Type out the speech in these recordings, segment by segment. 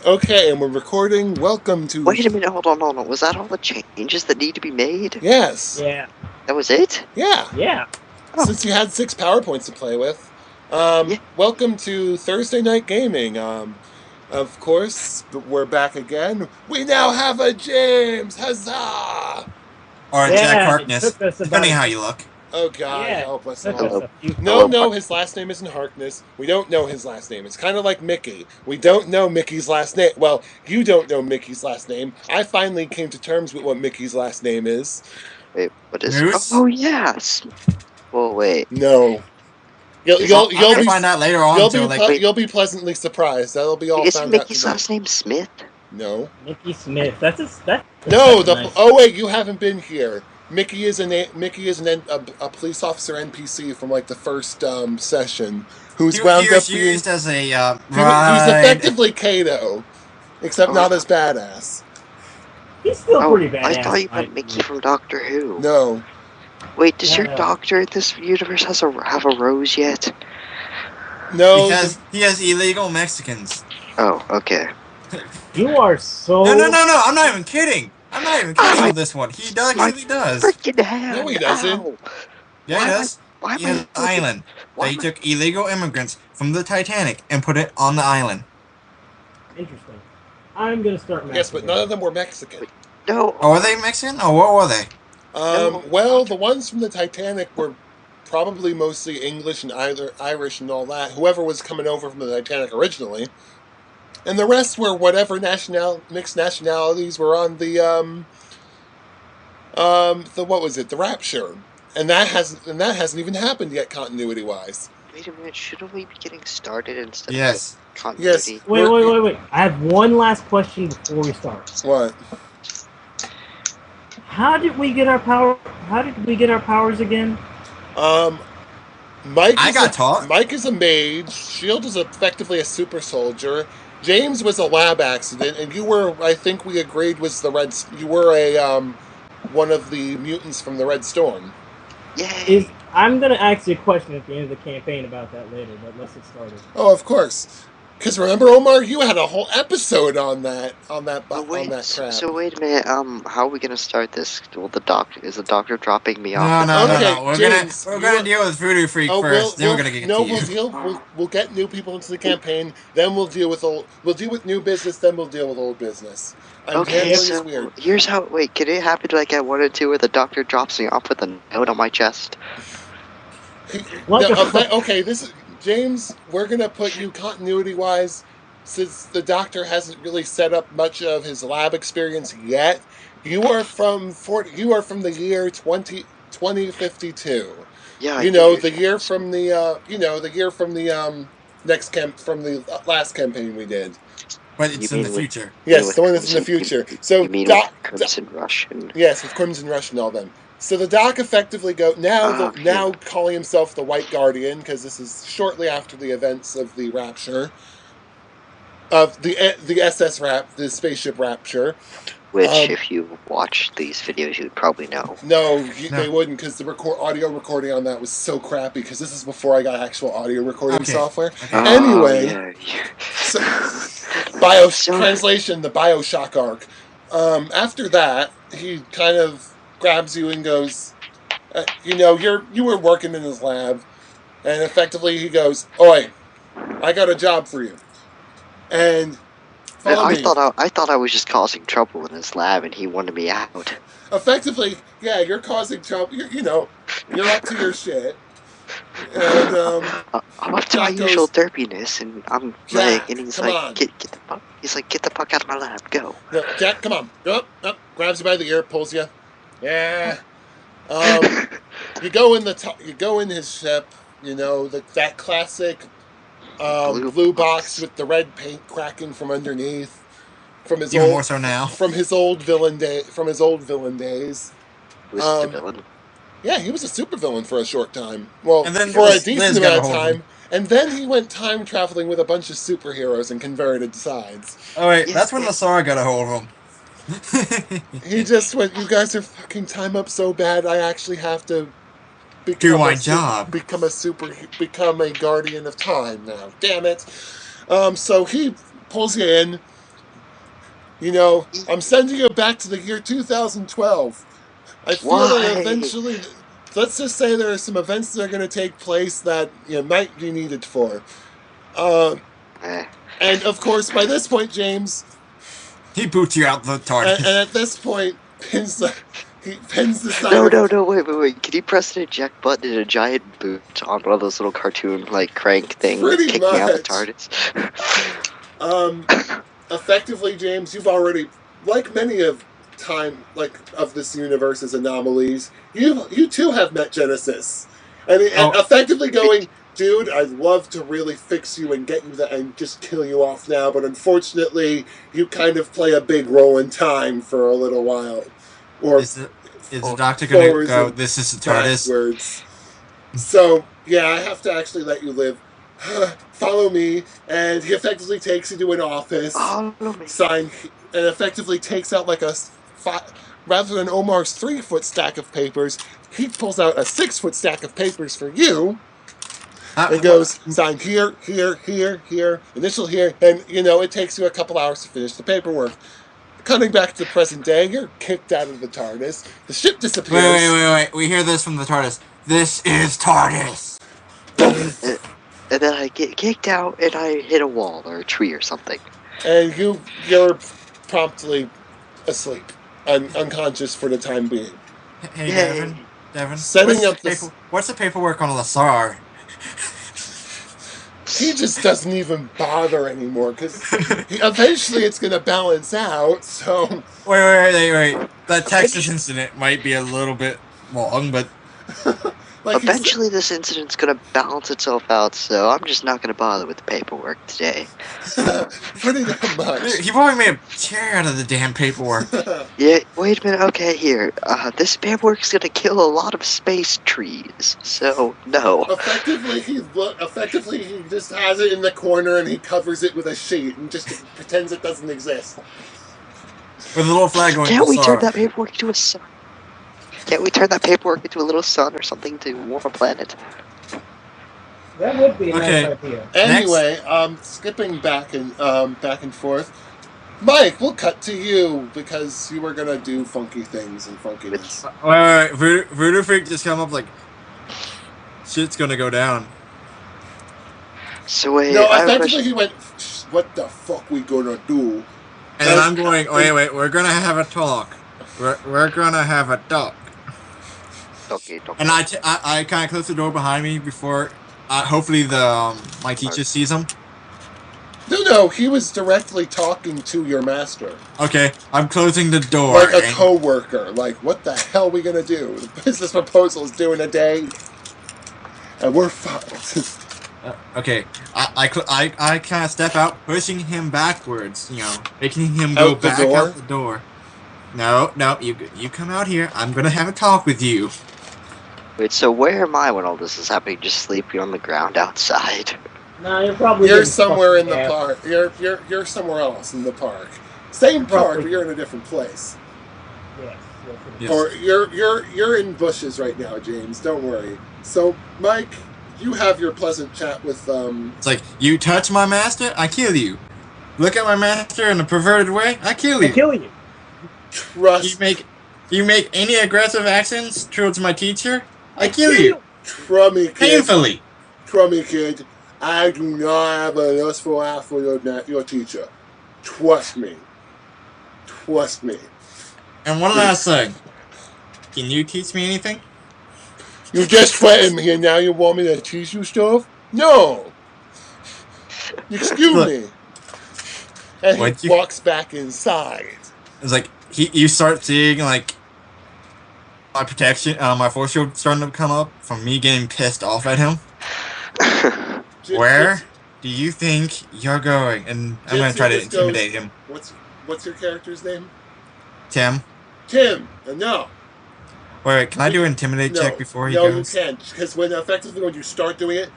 Okay, and we're recording. Welcome to... Wait a minute, hold on. Was that all the changes that need to be made? Yes. Yeah. That was it? Yeah. Yeah. Oh. Since you had 6 PowerPoints to play with. Yeah. Welcome to Thursday Night Gaming. Of course, we're back again. We now have a James! Huzzah! Or Yeah, Jack it Harkness, took us about- depending how you look. Oh God, Yeah, help us took all. us a few- No, his last name isn't Harkness. We don't know his last name. It's kind of like Mickey. We don't know Mickey's last name. Well, you don't know Mickey's last name. I finally came to terms with what Mickey's last name is. Wait, what is Moose? Oh, yes! Well, wait. No. I'm You'll gonna be find out later on. you'll be pleasantly surprised. That'll be all Isn't found out Mickey's tonight. last name Smith? No. Mickey Smith. That's No. nice. Oh wait, you haven't been here. Mickey is a police officer NPC from like the first session, who's wound up being used as a he's ride. effectively Kato, except not as badass. He's still pretty badass. I thought you meant Mickey from Doctor Who. No. Wait, does your No. doctor in this universe have a rose yet? No. He has illegal Mexicans. Oh, okay. You are so. No! I'm not even kidding. I'm not even kidding on this one. He does. My He does. Freaking hell! No, he doesn't. Ow. Yeah, he Why am I- does. Why He am I has an island. why They am I- took illegal immigrants from the Titanic and put it on the island. Interesting. I'm gonna start. Yes, but none of them were Mexican. No. Oh, were they Mexican? Or what were they? Well, the ones from the Titanic were probably mostly English and either Irish and all that. Whoever was coming over from the Titanic originally, and the rest were whatever mixed nationalities were on the what was it? The Rapture, and that hasn't even happened yet, continuity wise. Wait a minute, shouldn't we be getting started instead Yes. of continuity? Wait. I have one last question before we start. What? How did we get our power? How did we get our powers again? Mike. I got taught. Mike is a mage. Shield is effectively a super soldier. James was a lab accident, and you were, I think we agreed, was the Red. You were a one of the mutants from the Red Storm. Yay! I'm gonna ask you a question at the end of the campaign about that later, but let's get started. Oh, of course. Because remember, Omar, you had a whole episode on that crap. So wait a minute. How are we gonna start this? Well, is the doctor dropping me off? No. Okay, We're James, gonna deal with Voodoo Freak first. Then we're gonna get to you. We'll get new people into the campaign. Then we'll deal with new business. Then we'll deal with old business. Okay, handling so this weird. here's how. Wait, can it happen like at 1 and 2 where the doctor drops me off with a note on my chest? What No, the okay, this is James. We're gonna put you continuity-wise, since the doctor hasn't really set up much of his lab experience yet. You are from the year 2052. Yeah. You know, the year from the last campaign we did. But it's You in the mean with- future. Yes, with the one that's in the Crimson- future. So You mean Doc, with Crimson Rush and yes, with Crimson Rush and all them. So the Doc effectively now calling himself the White Guardian, because this is shortly after the events of the Rapture, of the SS the spaceship Rapture. which, if you watch these videos, you'd probably know. No, No. they wouldn't, because the audio recording on that was so crappy. Because this is before I got actual audio recording Okay. software. Okay. Anyway. Oh, yeah. So, So- translation, the Bioshock arc. After that, he kind of grabs you and goes, you were working in his lab, and effectively he goes, "Oi, I got a job for you." And follow I me. thought I was just causing trouble in his lab, and he wanted me out. Effectively, yeah, you're causing trouble. You're up to your shit. And I'm up to my Jack goes, usual derpiness, and I'm like, Jack, and he's come like, on. get the fuck. He's like, get the fuck out of my lab, go. no, Jack, come on, up, grabs you by the ear, pulls you. Yeah. You go in his ship. That classic blue box with the red paint cracking from underneath, from his Even old more so now. from his old villain days. Who's Um, the villain? Yeah, he was a supervillain for a short time. Well, And then for a Liz decent got a amount of hold of time. him. And then he went time traveling with a bunch of superheroes and converted sides. Oh wait, Yes, that's when yes. Lasara got a hold of him. He just went, "You guys are fucking time up so bad, I actually have to Do my job." become a guardian of time now. Damn it." So he pulls you in. You know, I'm sending you back to the year 2012. I feel Why? that eventually, let's just say there are some events that are going to take place that you might be needed for. Eh. And of course, by this point, James, He boots you out the TARDIS. and at this point, he pins the sign. No, wait. Can you press an eject button in a giant boot on one of those little cartoon, like, crank things, Pretty kicking out the much. TARDIS? Effectively, James, you've already, like many of this universe's anomalies, you too have met Genesis, and effectively going, dude, I'd love to really fix you and get you that and just kill you off now, but unfortunately, you kind of play a big role in time for a little while, or Is the doctor gonna forwards go? and This is the TARDIS. backwards. So yeah, I have to actually let you live. Follow me, and he effectively takes you to an office. Follow me. Sign, and effectively takes out like rather than Omar's 3-foot stack of papers, he pulls out a 6-foot stack of papers for you. It goes, sign here, initial here, and it takes you a couple hours to finish the paperwork. Cutting back to the present day, you're kicked out of the TARDIS. The ship disappears. Wait. We hear this from the TARDIS. This is TARDIS. And then I get kicked out and I hit a wall or a tree or something. And you're promptly asleep, unconscious for the time being. Hey, Yay. Devin. Setting up the What's the paperwork on Lasar? He just doesn't even bother anymore because eventually it's going to balance out. So Wait. That Texas incident might be a little bit long, but Eventually this incident's gonna balance itself out, so I'm just not gonna bother with the paperwork today. Pretty damn much. he probably made a chair out of the damn paperwork. Yeah, wait a minute, okay, here. This paperwork's gonna kill a lot of space trees, so no. Effectively, he just has it in the corner and he covers it with a sheet and just pretends it doesn't exist. With a little flag going. Can't we turn that paperwork into a sun? Can't we turn that paperwork into a little sun or something to warm a planet? That would be a Okay. nice idea. Anyway, skipping back and forth. Mike, we'll cut to you because you were gonna do funky things and funkiness. Wait. Voodoo Freak just come up like, shit's gonna go down. So wait, No, I have a eventually question. he went, what the fuck we gonna do? And then I'm going, wait, we're gonna have a talk. We're gonna have a talk. Okay. And I kind of close the door behind me before, hopefully my teacher sees him. No, he was directly talking to your master. Okay, I'm closing the door. Like a co-worker. Like, what the hell are we gonna do? The business proposal is due in a day. And we're fucked. Okay, I kind of step out, pushing him backwards, making him go Out the back door? out the door. No, you come out here. I'm gonna have a talk with you. Wait, so where am I when all this is happening? Just sleeping on the ground outside? No, you're probably You're getting somewhere in fucking the half. park. You're somewhere else in the park. Same park, Probably. but you're in a different place. Yes. Yes. Or you're in bushes right now, James. Don't worry. So, Mike, you have your pleasant chat with It's like, you touch my master, I kill you. Look at my master in a perverted way, I kill I you. kill you. trust. You make any aggressive actions towards my teacher, I kill you. Crummy kid. Painfully. Crummy kid. I do not have a lustful eye for your teacher. Trust me. Trust me. And one last thing. Can you teach me anything? You just threatened me and now you want me to teach you stuff? No! Excuse Look. me. And What'd he you- walks back inside. It's like, you start seeing, like, my protection, my force shield starting to come up from me getting pissed off at him. Where do you think you're going? And I'm gonna try to Just goes- intimidate him. What's your character's name? Tim? Tim. No. Wait, can I do an intimidate No. check before he No, goes? you can't. Because when you start doing it,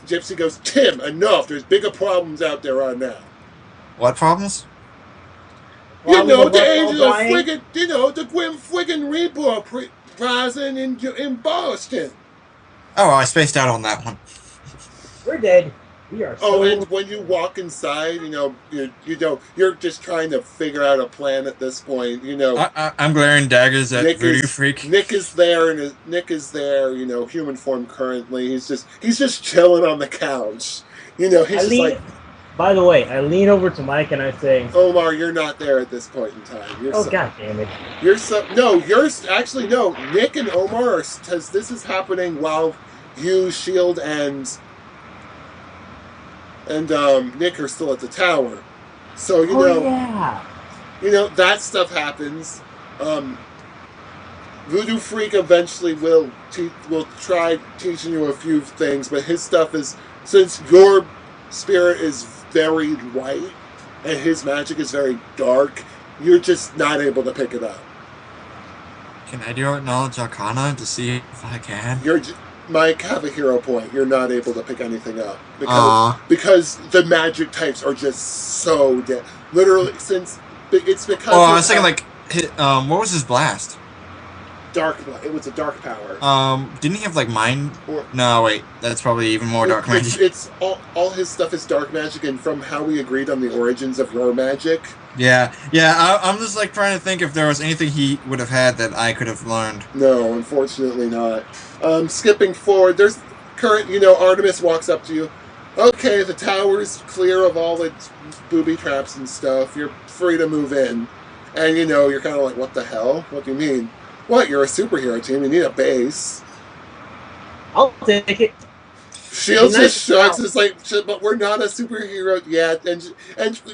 Gypsy goes, Tim, enough. There's bigger problems out there right now. What problems? You know, Probably the what, angel of O'Brien? friggin', the Grim friggin' Reaper rising in Boston. Oh, I spaced out on that one. We're dead. We are Oh, so. and when you walk inside, you're just trying to figure out a plan at this point. I'm glaring daggers at Voodoo Freak. Nick is there, and Nick is there. Human form currently. He's just chilling on the couch. He's just like. By the way, I lean over to Mike and I say, Omar, you're not there at this point in time. God damn it! Actually no. Nick and Omar are, because this is happening while you, Shield, and Nick are still at the tower. So that stuff happens. Voodoo Freak eventually will try teaching you a few things, but his stuff is, since your spirit is very light and his magic is very dark, you're just not able to pick it up. Can I do Knowledge Arcana to see if I can? Mike, have a hero point. You're not able to pick anything up because the magic types are just so dead. Literally, since it's because. Oh, I was thinking what was his blast? Dark. It was a dark power. Didn't he have mind? No, wait. That's probably even more dark magic. It's all his stuff is dark magic, and from how we agreed on the origins of your magic. Yeah. I'm just trying to think if there was anything he would have had that I could have learned. No, unfortunately not. Skipping forward, there's Artemis walks up to you. Okay, the tower's clear of all its booby traps and stuff. You're free to move in, and you're kind of like, what the hell? What do you mean? What, you're a superhero team, you need a base. I'll take it. Shields just shrugs, it's like, but we're not a superhero yet, and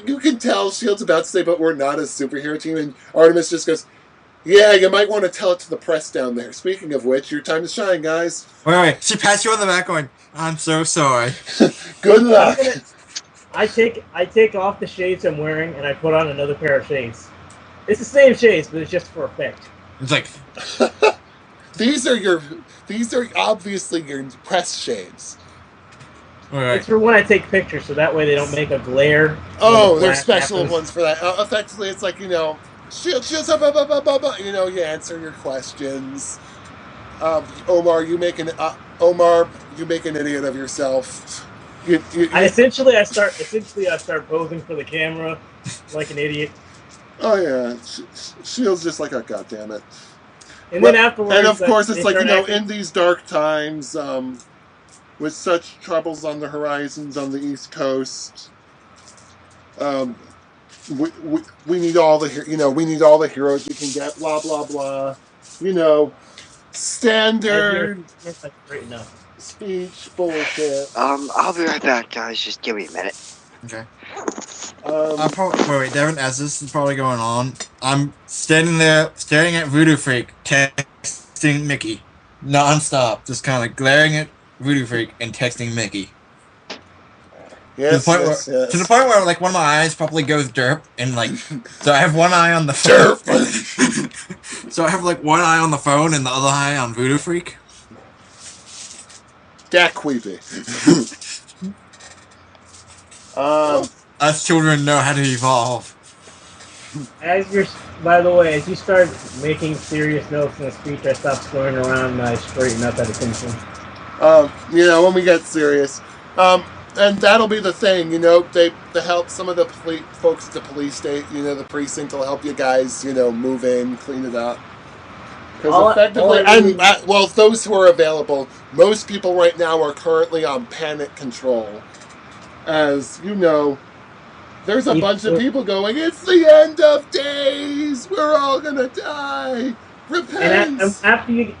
you can tell Shields about to say, but we're not a superhero team, and Artemis just goes, yeah, you might want to tell it to the press down there. Speaking of which, your time to shine, guys. Wait, she pats you on the back going, I'm so sorry. Good luck. I take off the shades I'm wearing, and I put on another pair of shades. It's the same shades, but it's just for effect. It's like these are obviously your press shades. Right. It's for when I take pictures, so that way they don't make a glare. Oh, there's special ones for that. Effectively, it's like shields, you answer your questions. Omar, you make an idiot of yourself. I start posing for the camera like an idiot. Oh yeah, Shield's just like, oh, God damn it. Then afterwards, and of course, it's like in these dark times, with such troubles on the horizons on the East Coast, we need all the heroes we can get. Blah blah blah. Standard speech bullshit. I'll be right back, guys. Just give me a minute. Okay. Wait, Devin, as this is probably going on, I'm standing there staring at Voodoo Freak, texting Mickey, non-stop, just kind of glaring at Voodoo Freak and texting Mickey. Yes, to the point where one of my eyes probably goes derp, and so I have one eye on the phone. Derp. So I have one eye on the phone and the other eye on Voodoo Freak. That creepy. Us children know how to evolve. By the way, as you start making serious notes in the speech, I stop screwing around and I straighten up at attention. When we get serious. And that'll be the thing, they help some of the folks at the police state, the precinct will help you guys, move in, clean it up. Because effectively, those who are available, most people right now are currently on panic control. As there's a bunch of people going, it's the end of days, we're all gonna die, repent. And after you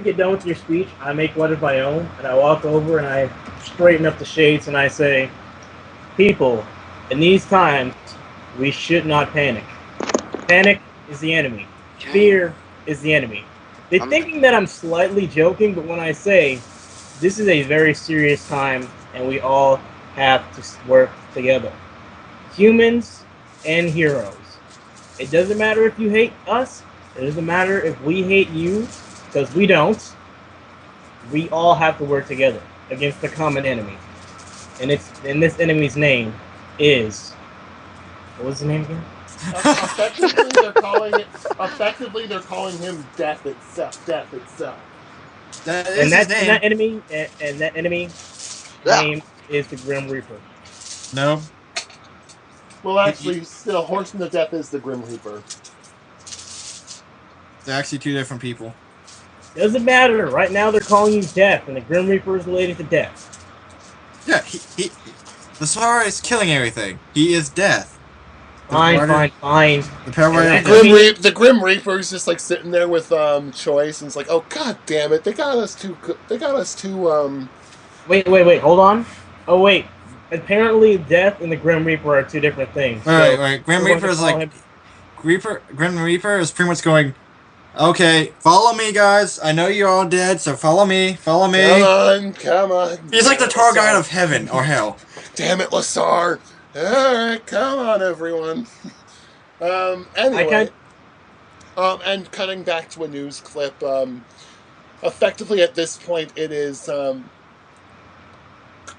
get done with your speech, I make one of my own, and I walk over and I straighten up the shades and I say, people, in these times, we should not panic. Panic is the enemy. Fear is the enemy. They're thinking that I'm slightly joking, but when I say, this is a very serious time, and we all have to work together. Humans and heroes. It doesn't matter if you hate us. It doesn't matter if we hate you, because we don't. We all have to work together against the common enemy. And this enemy's name is... What was the name again? Effectively, they're calling him Death itself. That enemy name is the Grim Reaper. No. Well, actually, still, Horseman of Death is the Grim Reaper. They're actually two different people. Doesn't matter. Right now they're calling you Death, and the Grim Reaper is related to Death. Yeah, the Sahara is killing everything. He is death. Fine. The Paraguay. The Grim Reaper is just like sitting there with Choice, and it's like, oh god damn it, they got us too. Wait, hold on. Oh wait, apparently Death and the Grim Reaper are two different things. Wait. Grim Reaper is like Grim Reaper is pretty much going. Okay, follow me, guys. I know you're all dead, so follow me. Follow me. Come on. He's like the tour guide of heaven or hell. Damn it, Lasar. Alright, come on, everyone. Anyway. And cutting back to a news clip, effectively at this point it is,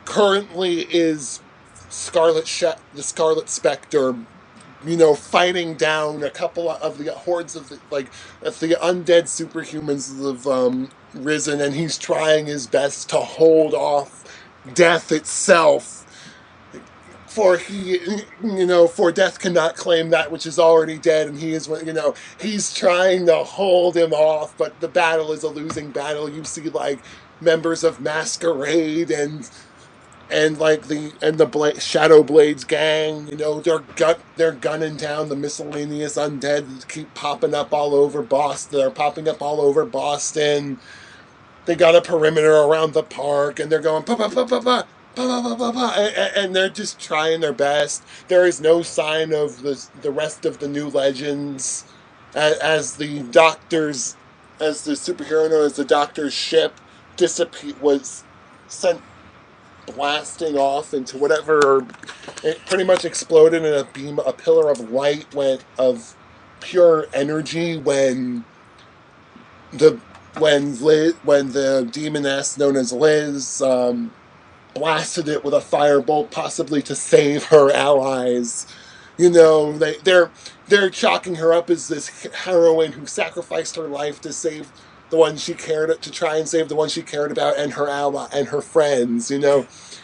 currently is the Scarlet Spectre, fighting down a couple of the hordes of the undead superhumans have risen, and he's trying his best to hold off death itself. For death cannot claim that which is already dead, and he's trying to hold him off, but the battle is a losing battle. You see, members of Masquerade and the Shadow Blades gang, they're gunning down the miscellaneous undead that keep popping up all over Boston. They're popping up all over Boston. They got a perimeter around the park, and they're going and they're just trying their best. There is no sign of the rest of the New Legends as the Doctor's ship was sent blasting off into whatever. It pretty much exploded in a pillar of light of pure energy when the demoness known as Liz blasted it with a firebolt, possibly to save her allies. They're chalking her up as this heroine who sacrificed her life to save the one she cared to try and save the one she cared about and her ally and her friends. Wait!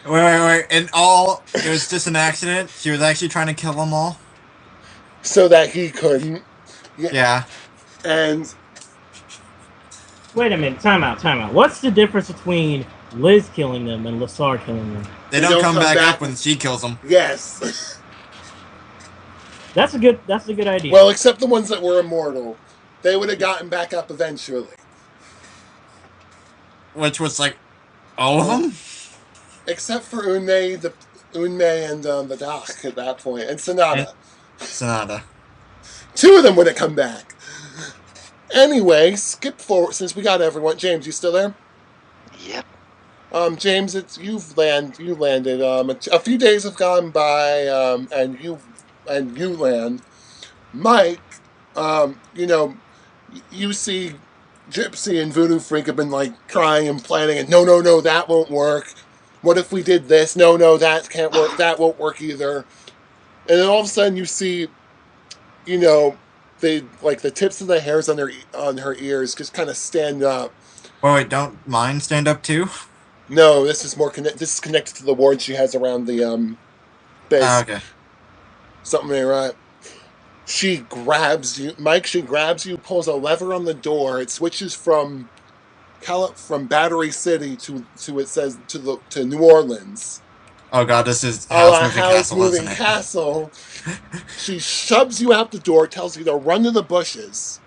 And it was just an accident. She was actually trying to kill them all, so that he couldn't. Yeah. And wait a minute, time out. What's the difference between Liz killing them and Lasar killing them? They don't come back up when she kills them. Yes. That's a good idea. Well, except the ones that were immortal. They would have gotten back up eventually. Which was all of them? Except for Unmei and the Doc at that point, and Sonata. Two of them would have come back. Anyway, skip forward since we got everyone. James, you still there? Yep. James, you landed. A few days have gone by, and you land. Mike, you see Gypsy and Voodoo Freak have been crying and planning, and no, that won't work. What if we did this? No, that can't work. That won't work either. And then all of a sudden you see, the tips of the hairs on her ears just kind of stand up. Wait, don't mine stand up too? No, this is this is connected to the ward she has around the base. Okay. Something ain't right. She grabs you, Mike. She grabs you, pulls a lever on the door. It switches from Battery City to New Orleans. Oh god, this is House Moving Castle. She shoves you out the door, tells you to run to the bushes.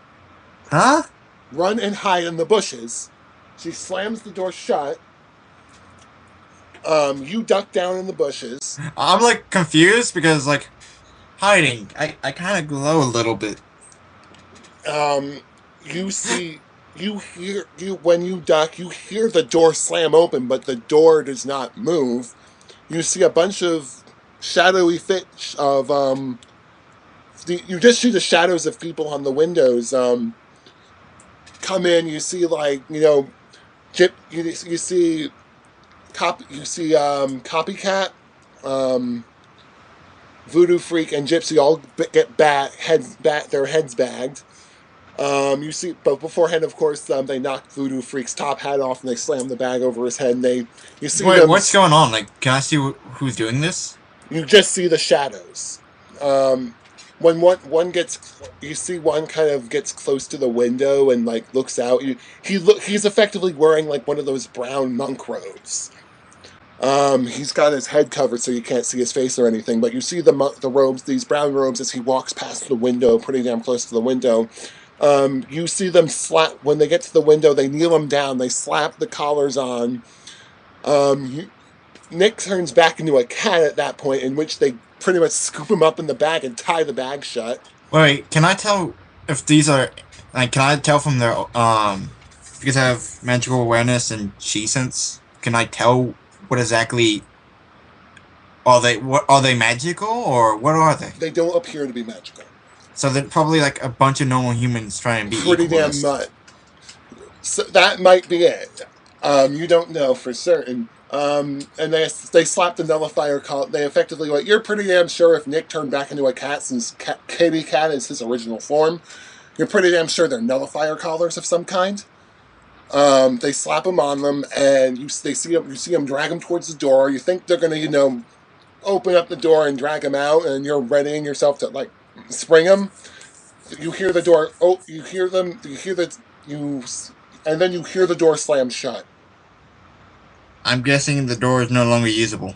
Huh? Run and hide in the bushes. She slams the door shut. You duck down in the bushes. I'm confused because hiding. I kind of glow a little bit. When you duck, you hear the door slam open, but the door does not move. You see a bunch of shadowy you just see the shadows of people on the windows come in. You see you see Copycat, Voodoo Freak, and Gypsy all get their heads bagged. You see, but beforehand, of course, they knock Voodoo Freak's top hat off and they slam the bag over his head. And you see Wait, them. what's going on? Like, can I see who's doing this? You just see the shadows. When one gets, you see one kind of gets close to the window and like looks out. He's effectively wearing like one of those brown monk robes. He's got his head covered so you can't see his face or anything, but you see the robes, these brown robes, as he walks past the window, pretty damn close to the window. You see them slap, when they get to the window, they kneel him down, they slap the collars on. Nick turns back into a cat at that point, in which they pretty much scoop him up in the bag and tie the bag shut. Wait, can I tell if these are, like, can I tell from their, because I have magical awareness and chi sense, can I tell what exactly, are they magical, or what are they? They don't appear to be magical. So they're probably like a bunch of normal humans trying to be pretty damn much. So that might be it. You don't know for certain. And they slapped the nullifier collar. They effectively went, you're pretty damn sure if Nick turned back into a cat, since Katie Cat is his original form, you're pretty damn sure they're nullifier collars of some kind. They slap him on them, and you see him drag him towards the door. You think they're gonna, open up the door and drag him out, and you're readying yourself to like spring him. You hear the door. Oh, you hear them. And then you hear the door slam shut. I'm guessing the door is no longer usable.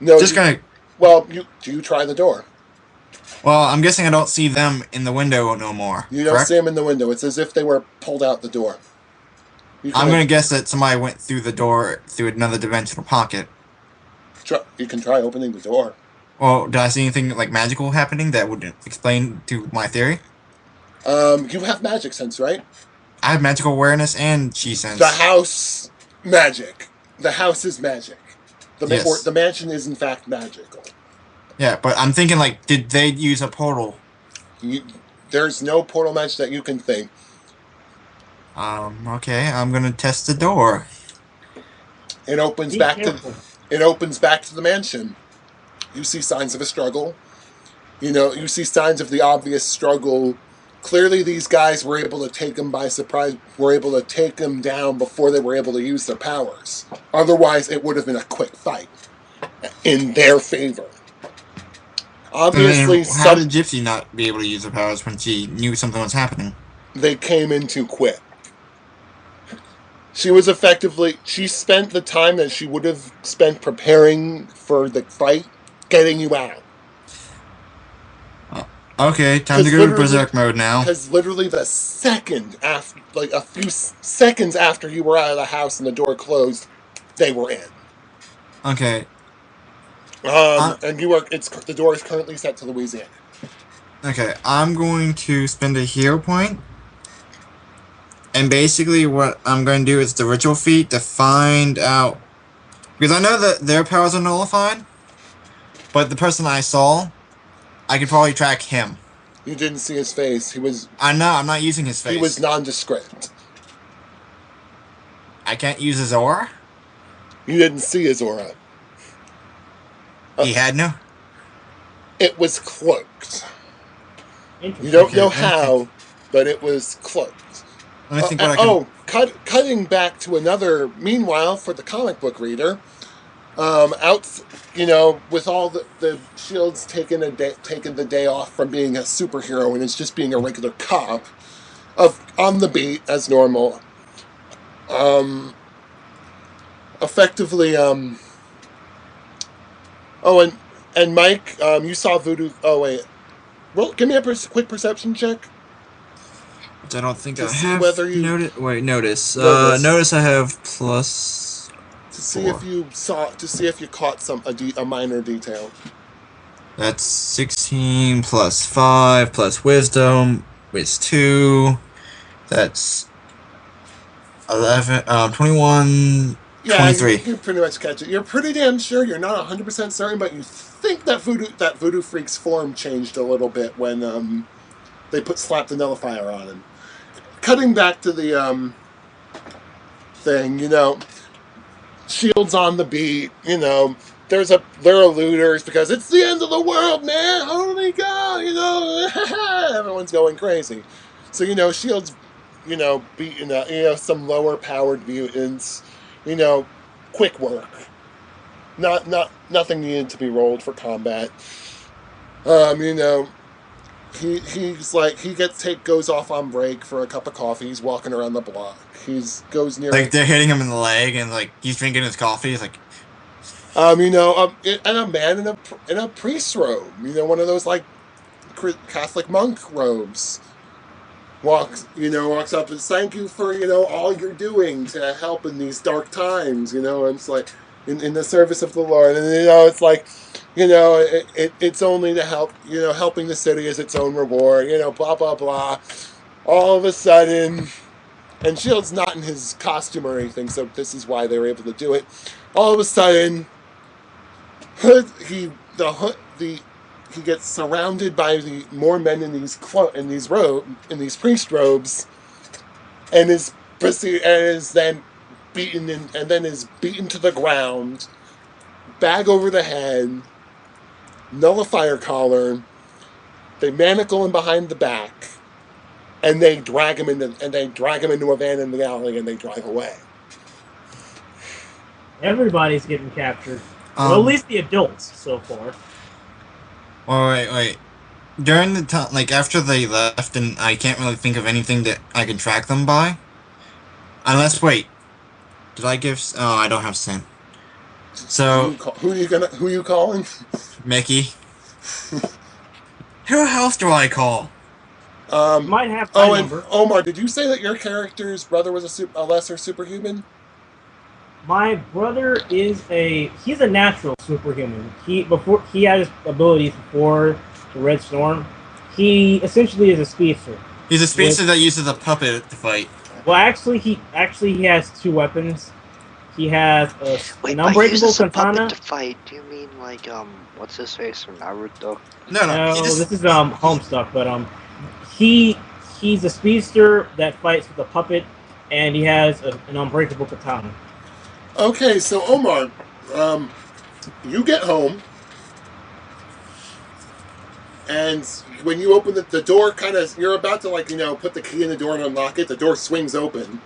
No, just gonna. Well, you try the door. Well, I'm guessing I don't see them in the window no more. You don't correct? see them in the window. It's as if they were pulled out the door. I'm gonna guess that somebody went through the door through another dimensional pocket. You can try opening the door. Well, did I see anything like magical happening that would explain to my theory? You have magic sense, right? I have magical awareness and chi sense. The house, magic. The house is magic. Yes. The mansion is in fact magical. Yeah, but I'm thinking like, did they use a portal? There's no portal magic that you can think. Okay, I'm gonna test the door. It opens back to the mansion. You see signs of a struggle. You see signs of the obvious struggle. Clearly, these guys were able to take him by surprise, were able to take him down before they were able to use their powers. Otherwise, it would have been a quick fight in their favor. Obviously, how did Gypsy not be able to use her powers when she knew something was happening? They came in too quick. She spent the time that she would have spent preparing for the fight, getting you out. Okay, time to go to Berserk mode now. Because literally the second after, like a few seconds after you were out of the house and the door closed, they were in. Okay. And the door is currently set to Louisiana. Okay, I'm going to spend a hero point. And basically what I'm going to do is the ritual feat to find out... Because I know that their powers are nullified. But the person I saw, I could probably track him. You didn't see his face. I know, I'm not using his face. He was nondescript. I can't use his aura? You didn't see his aura. He had no? It was cloaked. You don't know how, but it was cloaked. Let me think what I can... Cutting back to another, meanwhile, for the comic book reader, with all the Shield's taken the day off from being a superhero and it's just being a regular cop, on the beat as normal. Effectively, and Mike, you saw Voodoo. Oh wait, well, give me a quick perception check. I don't think to I see have. Whether you notice. Notice I have plus. To see if you caught a minor detail. That's 16 plus 5 plus wisdom is 2. That's 11, 21, yeah, 23. You pretty much catch it. You're pretty damn sure. You're not 100% certain, but you think that Voodoo Freak's form changed a little bit when they slapped the nullifier on him. Cutting back to the thing, Shield's on the beat, there are looters because it's the end of the world, man. Holy God, everyone's going crazy. So Shields, beating some lower powered mutants, quick work. Nothing needed to be rolled for combat. He goes off on break for a cup of coffee. He's walking around the block. Goes near like they're hitting him in the leg, and like he's drinking his coffee. He's like, and a man in a priest robe, one of those like Catholic monk robes, walks up and thank you for all you're doing to help in these dark times. And it's like in the service of the Lord, and it's like. It's only to help, helping the city is its own reward, blah, blah, blah. All of a sudden, and Shield's not in his costume or anything, so this is why they were able to do it. All of a sudden, he gets surrounded by more men in these priest robes, and is then beaten and then is beaten to the ground, bag over the head. Nullifier collar, they manacle him behind the back, and they drag him into a van in the alley, and they drive away. Everybody's getting captured. Well, at least the adults so far. Well, wait. During the time, like after they left, and I can't really think of anything that I can track them by. Unless, wait, did I give? Oh, I don't have Sin. So who are you calling? Mickey. Who else do I call? Might have my number. Omar, did you say that your character's brother was a lesser superhuman? My brother he's a natural superhuman. He had his abilities before the Red Storm. He essentially is a speedster. He's a speedster that uses a puppet to fight. Well, actually he has two weapons. He has an unbreakable by uses katana. A puppet to fight, do you mean like what's his face from Naruto? No. This is Homestuck, but he's a speedster that fights with a puppet, and he has an unbreakable katana. Okay, so Omar, you get home, and when you open the door, you're about to put the key in the door and unlock it. The door swings open.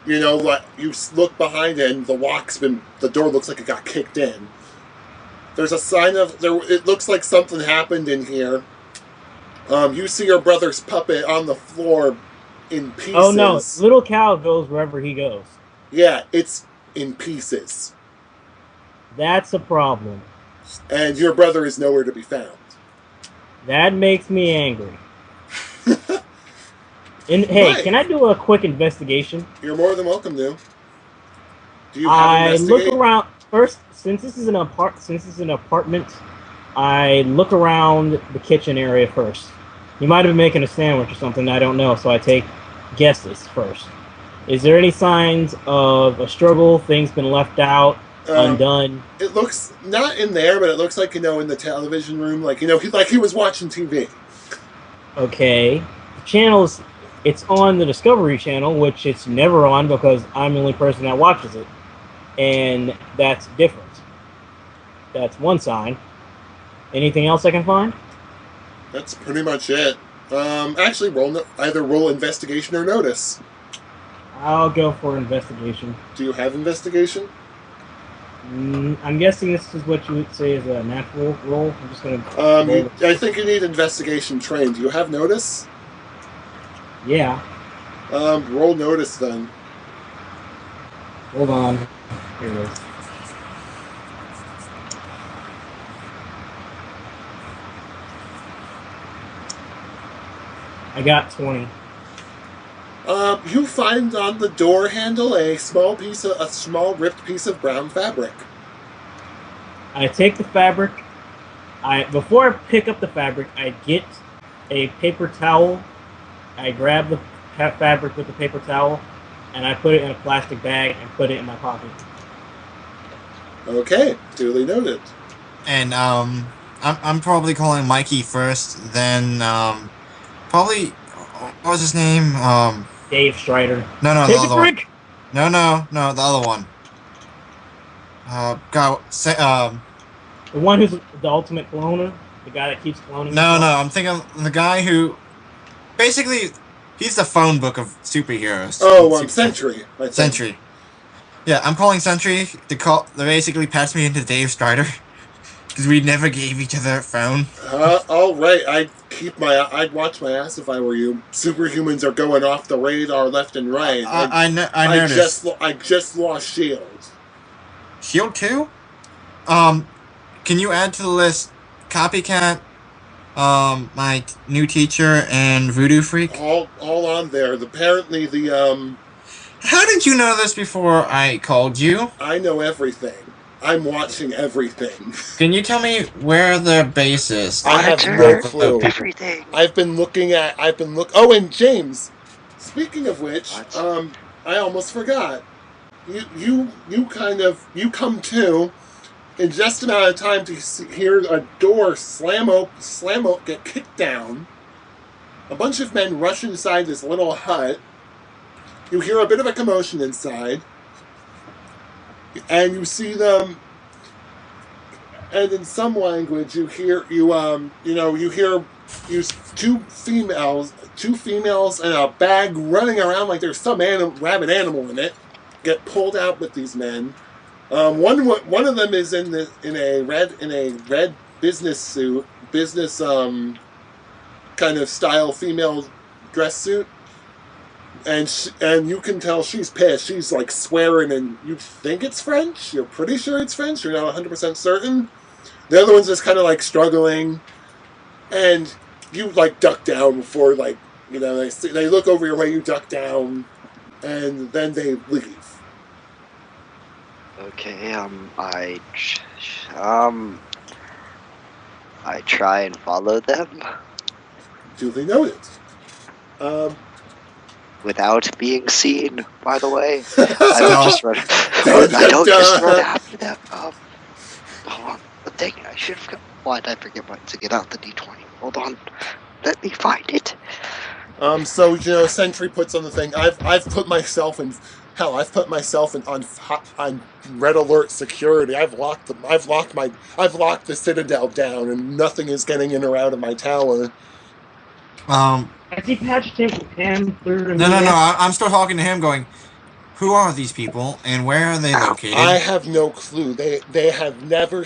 You look behind it, and the door looks like it got kicked in. There's a sign it looks like something happened in here. You see your brother's puppet on the floor in pieces. Oh no, little cow goes wherever he goes. Yeah, it's in pieces. That's a problem. And your brother is nowhere to be found. That makes me angry. And hey, Right. Can I do a quick investigation? You're more than welcome to. Do you have investigate? Look around first. Since this is an apartment, I look around the kitchen area first. You might have been making a sandwich or something. I don't know, so I take guesses first. Is there any signs of a struggle? Things been left out, undone? It looks not in there, but it looks like in the television room, he was watching TV. Okay, the channels. It's on the Discovery Channel, which it's never on because I'm the only person that watches it. And that's different. That's one sign. Anything else I can find? That's pretty much it. Actually, either roll investigation or notice. I'll go for investigation. Do you have investigation? I'm guessing this is what you would say is a natural roll. I'm just going to... I think you need investigation trained. Do you have notice? Yeah. Roll notice then. Hold on. Here it is. I got 20. You find on the door handle a small ripped piece of brown fabric. I take the fabric. Before I pick up the fabric, I get a paper towel. I grab the fabric with the paper towel, and I put it in a plastic bag and put it in my pocket. Okay, duly noted. And I'm probably calling Mikey first, then probably what was his name? Dave Strider. No, the Take other a one. drink! No, the other one. The one who's the ultimate cloner? The guy that keeps cloning? No, I'm thinking of the guy who Basically, he's the phone book of superheroes. Oh, Sentry. I think. Sentry. Yeah, I'm calling Sentry to basically pass me into Dave Strider. Because we never gave each other a phone. All right. I'd watch my ass if I were you. Superhumans are going off the radar left and right. I noticed. I just lost Shield. Shield 2? Can you add to the list Copycat, my new teacher, and Voodoo Freak? All on there. Apparently the How did you know this before I called you? I know everything. I'm watching everything. Can you tell me where the base is? I have no clue. Everything. I've been looking. Oh, and James. Speaking of which, What? I almost forgot. You come to in just amount of time to hear a door slam open, get kicked down. A bunch of men rush inside this little hut. You hear a bit of a commotion inside. And you see them, and in some language you hear two females and a bag running around like there's some rabid animal in it. Get pulled out with these men. One of them is in a red business suit, kind of style female dress suit. And you can tell she's pissed. She's like swearing, and you think it's French. You're pretty sure it's French. You're not 100% certain. The other one's just kind of like struggling, and you like duck down before they look over your way. You duck down, and then they leave. Okay. I try and follow them. Duly noted. Without being seen, by the way. I don't just run. I don't just run after them. Hold on. Dang it, I should have got. Why did I forget to get out the D20? Hold on. Let me find it. So Sentry puts on the thing. I've put myself in. Hell, I've put myself on red alert security. I've locked the Citadel down, and nothing is getting in or out of my tower. Has he patched him through? No. I'm still talking to him, going, "Who are these people, and where are they located?" I have no clue. They have never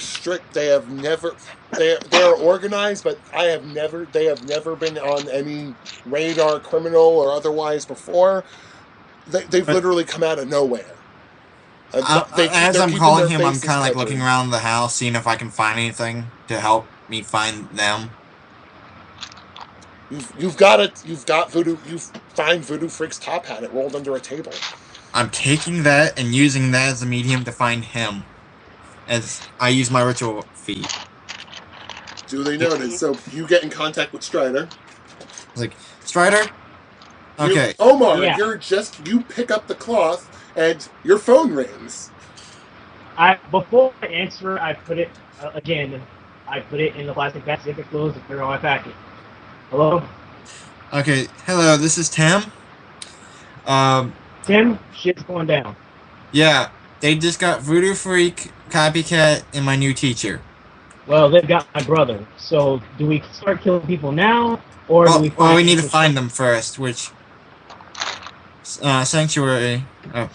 they are organized, but they have never been on any radar, criminal or otherwise before. They've literally come out of nowhere. As I'm calling him, I'm kind of like looking around the house, seeing if I can find anything to help me find them. You've got Voodoo. You find Voodoo Freak's top hat. It rolled under a table. I'm taking that and using that as a medium to find him, as I use my ritual feat. Duly noted. So you get in contact with Strider. I was like, Strider? Okay. Omar, Yeah. you pick up the cloth and your phone rings. Before I answer, I put it again. I put it in the plastic bag, zip it closed, and put it on my packet. Hello? Okay, hello, this is Tim. Tim, shit's going down. Yeah, they just got Voodoo Freak, Copycat, and my new teacher. Well, they've got my brother. So, do we start killing people now, or do we find... Well, we need to find them first, which... Sanctuary... Oh.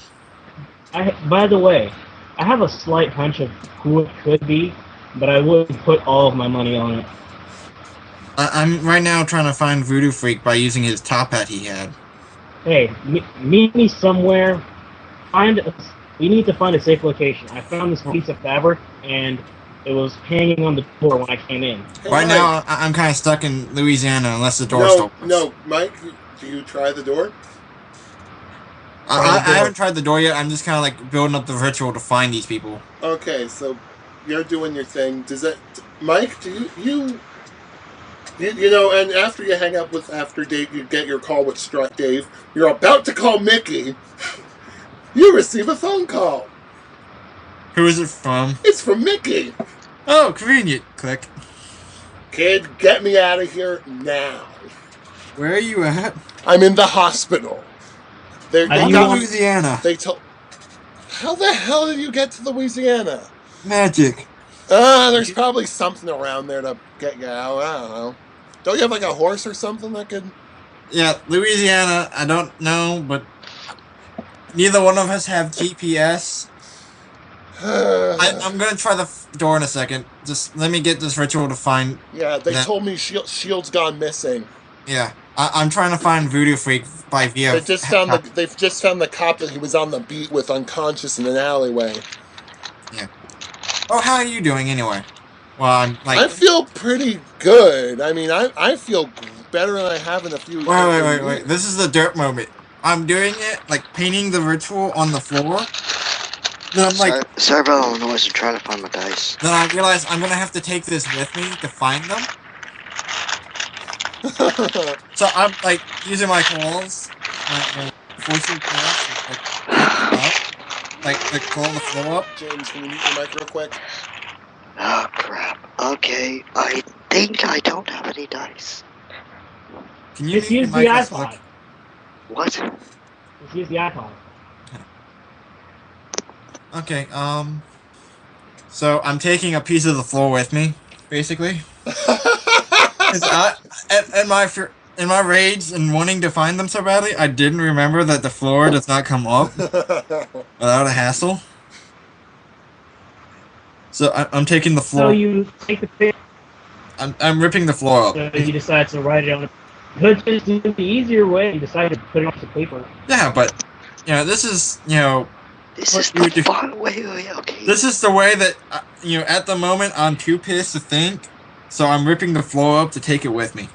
By the way, I have a slight hunch of who it could be, but I wouldn't put all of my money on it. I'm right now trying to find Voodoo Freak by using his top hat he had. Hey, meet me somewhere. We need to find a safe location. I found this piece of fabric, and it was hanging on the door when I came in. Hey, right Mike. now, I'm kind of stuck in Louisiana unless the door's open. No, Mike, do you try the door? I haven't tried the door yet. I'm just kind of like building up the ritual to find these people. Okay, so you're doing your thing. Mike, do you and after you hang up after Dave, you get your call with Dave. You're about to call Mickey. You receive a phone call. Who is it from? It's from Mickey. Oh, convenient. Click. Kid, get me out of here now. Where are you at? I'm in the hospital. They got Louisiana. They told. How the hell did you get to Louisiana? Magic. There's probably something around there to get you out. I don't know. Don't you have like a horse or something that could? Yeah, Louisiana, I don't know, but neither one of us have GPS. I'm gonna try the door in a second. Just let me get this ritual to find. Yeah, they told me Shield's gone missing. Yeah, I'm trying to find Voodoo Freak by via. They've just found the cop that he was on the beat with unconscious in an alleyway. Yeah. Oh, how are you doing anyway? Well, I feel pretty good. I mean, I feel better than I have in a few. Wait. This is the dirt moment. I'm doing it like painting the ritual on the floor. Then I'm like, sorry about all the noise. I'm trying to find my dice. Then I realize I'm gonna have to take this with me to find them. So I'm like using my claws, my forcing claws, like claw the floor up. James, can you mute your mic real quick? Oh crap. Okay, I think I don't have any dice. Can you just use the iPod? What? Just use the iPod. Okay, so I'm taking a piece of the floor with me, basically. In my rage and wanting to find them so badly, I didn't remember that the floor does not come up without a hassle. So I'm taking the floor. So you take the picture. I'm ripping the floor up. So you decide to write it on. But just the easier way, you decide to put it on the paper. Yeah, but this is This is the fun way. Okay. This is the way that at the moment I'm too pissed to think, so I'm ripping the floor up to take it with me.